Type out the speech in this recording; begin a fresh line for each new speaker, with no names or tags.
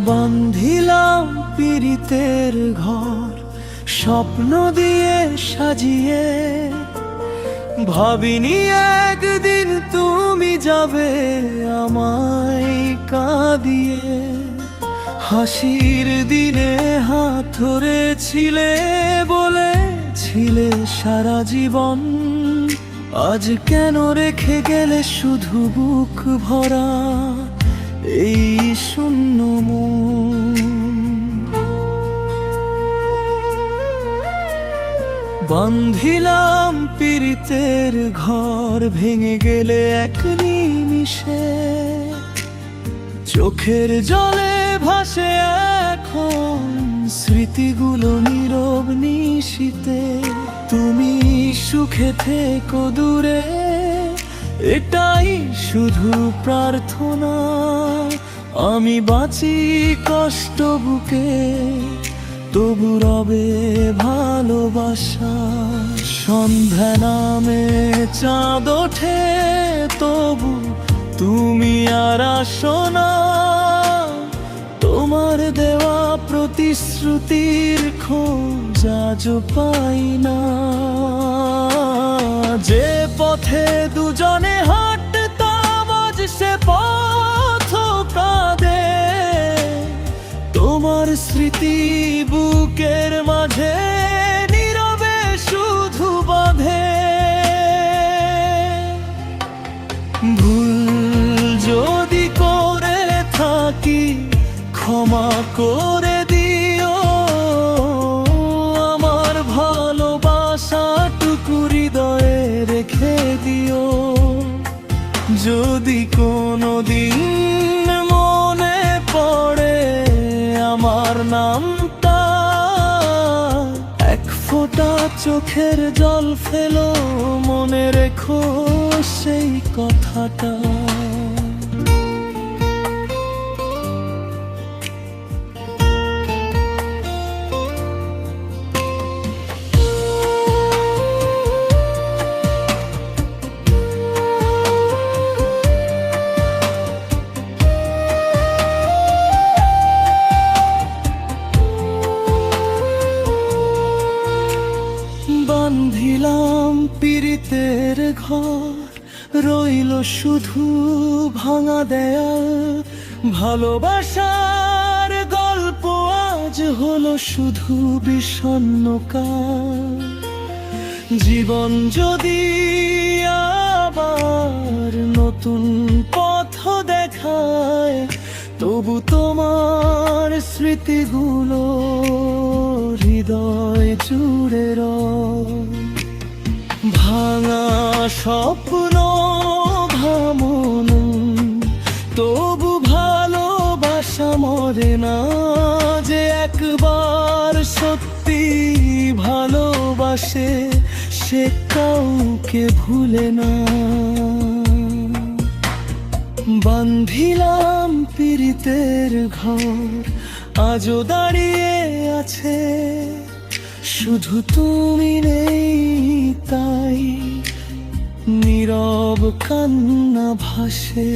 বান্ধিলাম পীড়িতের ঘর স্বপ্ন দিয়ে সাজিয়ে, ভাবিনি একদিন তুমি যাবে আমায় কাঁদিয়ে। হাসির দিনে হাত ধরেছিলে, বলেছিলে সারা জীবন, আজ কেন রেখে গেলে শুধু বুক ভরা এই শূন্য মন। বান্ধিলাম পীড়িতের ঘর ভেঙে গেলে এক নিমিষে, চোখের জলে ভাসে এখন স্মৃতিগুলো নীরব নিশীতে। তুমি সুখে থেকো দূরে, এটাই শুধু প্রার্থনা। আমি বাঁচি কষ্ট বুকে, তবু রবে ভালোবাসা। সন্ধ্যা নামে চাঁদ ওঠে, তবু তুমি আর আসো না। তোমার দেওয়া প্রতিশ্রুতির খোঁজ আজও পাই না। যে পথে দুজনে হাঁটতাম আজ সে পথ কাঁদে। তোমার স্মৃতি বুকের মাঝে নীরবে শুধু বাঁধে। ভুল যদি করে থাকি ক্ষমা করে দিও, আমার ভালোবাসাটুকু হৃদয়ে রেখে দিও। যদি কোনোদিন মনে পড়ে আমার নামটা, এক ফোঁটা চোখের জল ফেলো, মনে রেখো সেই কথাটা। বান্ধিলাম পীড়িতের ঘর, রইল শুধু ভাঙা দেয়াল। ভালোবাসার গল্প আজ হলো শুধু বিষণ্ণকাল। জীবন যদি আবার নতুন পথ দেখায়, তবু তোমার স্মৃতিগুলো হৃদয় জুড়ে রয়। ভাঙা স্বপ্ন ভামন, তবু ভালোবাসা মরে না। যে একবার সত্যি ভালোবাসে, সে কাউকে ভুলে না। বান্ধিলাম পীড়িতের ঘর আজও দাঁড়িয়ে আছে, শুধু তুমি নেই তাই নীরব কান্না ভাসে।